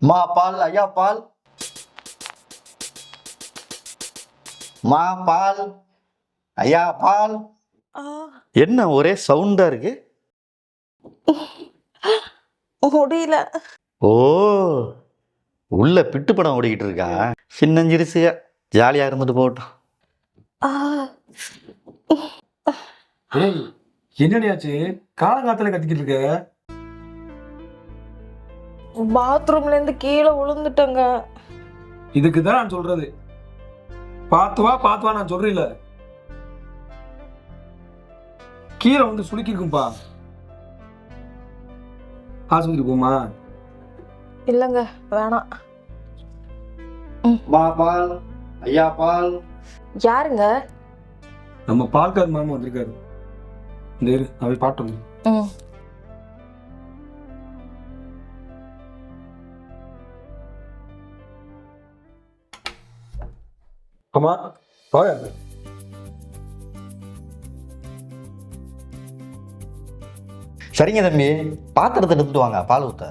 மா பால், ஐயா பால். மா பால், ஐயா பால். என்ன ஒரே சவுண்டா இருக்கு? முடியல. ஓ, உள்ள பிட்டு படம் ஓடிக்கிட்டு இருக்கா? சின்னஞ்சிரிசுக ஜாலியா இருந்துட்டு போகட்டும். என்னடியாச்சு? காலங்காத்துல கத்திக்கிட்டு இருக்க? பாத்ரூம்ல இருந்து கீழே விழுந்துட்டங்க. இதுக்குதான் நான் சொல்றது, பார்த்து வா நான் சொல்றேன்ல. கீழே வந்து சுளுக்கிருக்கும்பா. ஆஸ்பத்திரி போமா? இல்லங்க, வேணாம். மா பால், ஐயா பால். யாருங்க? நம்ம பால்கார் மாமா வந்திருக்காரு. இந்த இரு, அவை பாட்டு. ஆமா, வாங்க. சரிங்க தம்பி, பாத்திரத்தை எடுத்துட்டு வாங்க, பால் ஊத்த.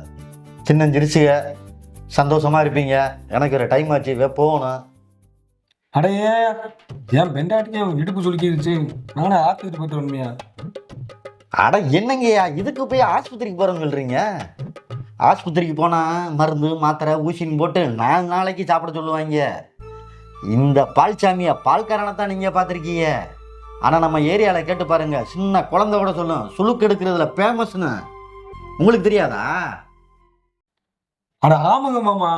சின்னஞ்சிரிசுக சந்தோஷமா இருப்பீங்க. எனக்கு ஒரு டைம் ஆச்சு, போகணும். அடையே, என் பெண்டாட்டிக்கு இடுப்பு சுலுக்கிடுச்சு. நானே ஆஸ்பத்திரி போயிட்டு வரணுமையா? அட என்னங்கய்யா, இதுக்கு போய் ஆஸ்பத்திரிக்கு போறோம்னு சொல்றீங்க? ஆஸ்பத்திரிக்கு போனா மருந்து மாத்திரை ஊசின்னு போட்டு 4 நாளைக்கு சாப்பிட சொல்லுவாங்க. இந்த பால்சாமிய பால்காரனை தான் நீங்க பார்த்துருக்கீங்க. ஆனா நம்ம ஏரியாவில் கேட்டு பாருங்க, சின்ன குழந்தை கூட சொல்லும் சுளுக்கு எடுக்கிறதுல ஃபேமஸ்னு. உங்களுக்கு தெரியாதா? அட ஆமாங்க மாமா,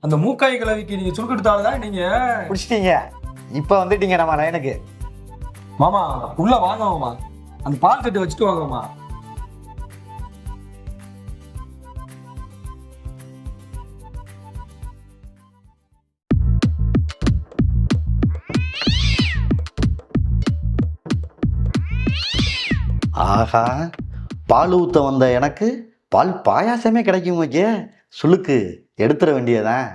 அந்த மூக்காய் கிளவிக்கு நீங்க சுருக்கு எடுத்தால்தான் நீங்க பிடிச்சிட்டீங்க. இப்போ வந்துட்டீங்க நம்ம லைனுக்கு. மாமா உள்ள வாங்க மாமா, அந்த பால் தட்டு வச்சுட்டு வாங்க மாமா. ஆஹா, பால் ஊத்த வந்த எனக்கு பால் பாயாசமே கிடைக்கும். ஓகே, சுளுக்கு எடுத்துட வேண்டியதான்.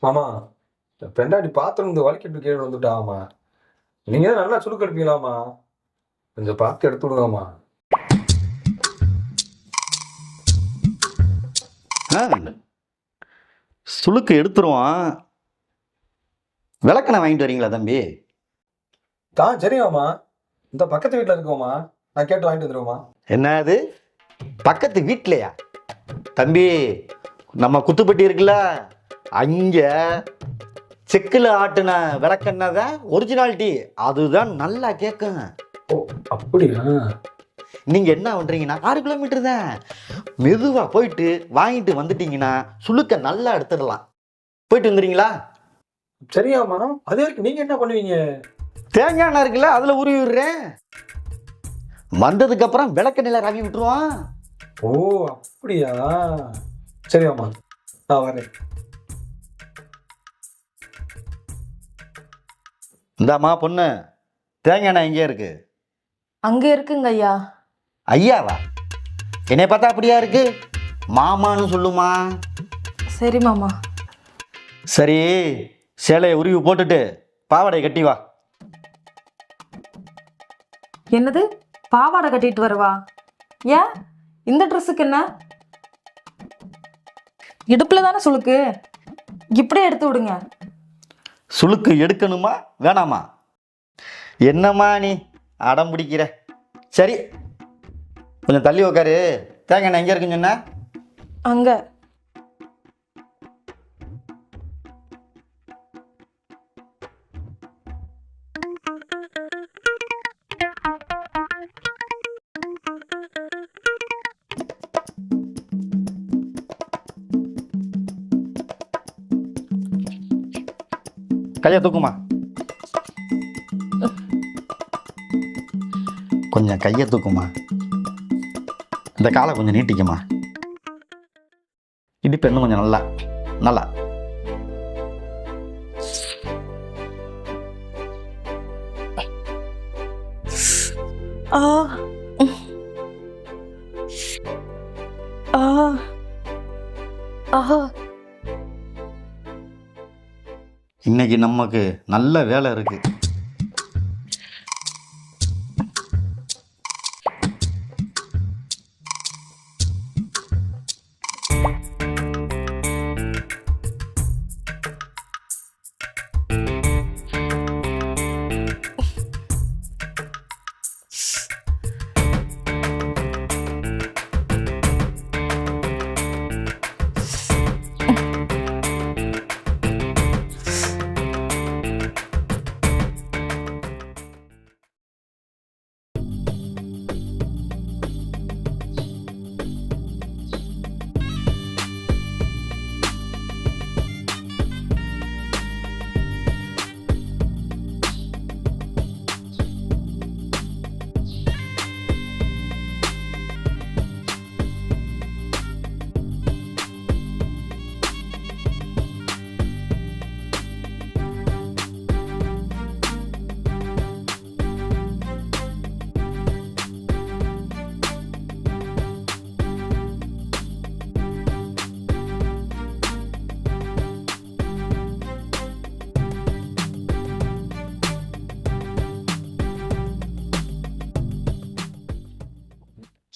மாமா, பெண்டாட்டி பாத்திரம் இந்த வலிக்கிட்டு கீழே வந்துட்டாமா. நீங்க தான் நல்லா சுருக்கு எடுப்பீங்களாமா, கொஞ்சம் பார்த்து எடுத்து விடுங்கம்மா. சுளுக்கு எடுத்துருவான். விளக்கணை வாங்கிட்டு வரீங்களா தம்பி? சரியாமா, இந்த பக்கத்து வீட்டில் இருக்கோமா, நான் கேட்டு வாங்கிட்டு வந்துடுவோமா. என்னது பக்கத்து வீட்லையா? தம்பி, நம்ம குத்துப்பட்டி இருக்குல்ல, அங்க செக்கில் ஆட்டுன விளக்கெண்ணெய் தான் ஒரிஜினாலிட்டி. அதுதான் நல்லா கேட்கும். ஓ அப்படியா? நீங்க என்ன பண்றீங்கன்னா 6 கிலோமீட்டர் தான், மெதுவா போயிட்டு வாங்கிட்டு வந்துட்டீங்கன்னா சுளுக்க நல்லா எடுத்துடலாம். போயிட்டு வந்துடுறீங்களா? சரியாமா, அது வரைக்கும் நீங்க என்ன பண்ணுவீங்க? தேங்காய் எண்ணெய் இருக்குல்ல, அதுல உருவி விடுறேன். வந்ததுக்கு அப்புறம் விளக்கெண்ணெயில ரவி விட்டுருவான். ஓ அப்படியா? சரியாமா, நான் வரேன். இந்தாம்மா பொண்ணு, தேங்காய் எண்ணெய் எங்கே இருக்கு? அங்க இருக்குங்க ஐயா. ஐயாவா? என்னை பார்த்தா அப்படியா இருக்கு? மாமான்னு சொல்லுமா. சரி மாமா. சரி, சேலையை உருவி போட்டுட்டு பாவாடை கட்டி வா. என்னது, பாவாடை கட்டிட்டு வருவா? ஏன் இந்த ட்ரெஸ்ஸுக்கு என்ன? இடுப்புல தானே சுளுக்கு, இப்படியே எடுத்து விடுங்க. சுளுக்கு எடுக்கணுமா வேணாமா? என்னம்மா நீ அடம் பிடிக்கிற? சரி, கொஞ்சம் தள்ளி உக்காரு. தேங்காய் எண்ணெய் எங்கே இருக்குன்னு சொன்ன? அங்க. கையை தூக்குமா, கொஞ்சம் கையை தூக்குமா. இந்த காலை கொஞ்சம் நீட்டிக்குமா. இடுப்பு இன்னும் கொஞ்சம் நல்லா நல்லா. ஆ ஆ ஆ இன்னைக்கு நமக்கு நல்ல வேலை இருக்கு.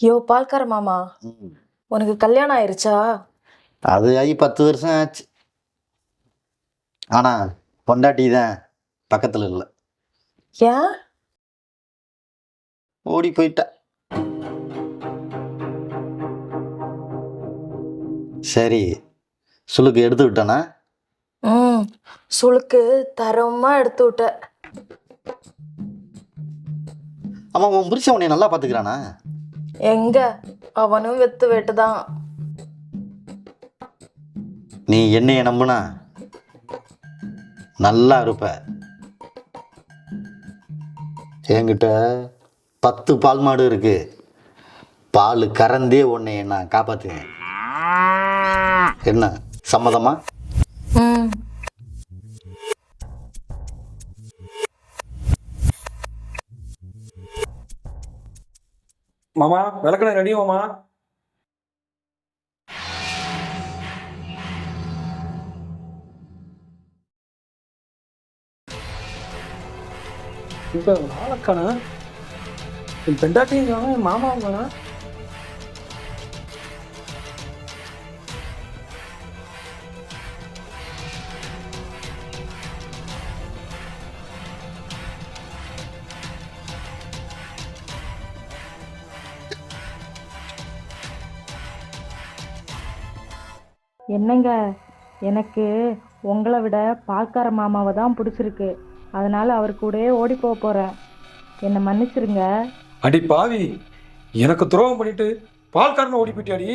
யோ பால்கார மாமா, உனக்கு கல்யாணம் ஆயிருச்சா? அது ஆகி 10 வருஷம் ஆச்சு. ஆனா பொண்டாட்டி தான் பக்கத்துல இல்லை. ஏன்? ஓடி போயிட்டா. சரி, சுளுக்கு எடுத்து விட்டானா? சுளுக்கு தரமா எடுத்து விட்ட. ஆமா, உன் புருஷன் உன்னை நல்லா பாத்துக்கிறானா? எங்க, அவனும் வெத்து வெட்டுதான். நீ என்னைய நம்புனா நல்லா இருப்ப. என்கிட்ட 10 பால் மாடு இருக்கு. பால் கறந்தே உன்னை நான் காப்பாத்துவேன். என்ன, சம்மதமா? மாமா விளக்கணை ரெடி மாமா. இப்போ நாளைக்கான என் பெண்டாட்டியும் காணும், என் மாமாவும் காணும். என்னங்க, எனக்கு உங்களை விட பால்கார மாமாவை தான் பிடிச்சிருக்கு. அதனால அவர் கூடயே ஓடி போக போறேன். என்னை மன்னிச்சிருங்க. அடி பாவி, எனக்கு துரோகம் பண்ணிட்டு பால்காரனை ஓடி போயிட்டாடி.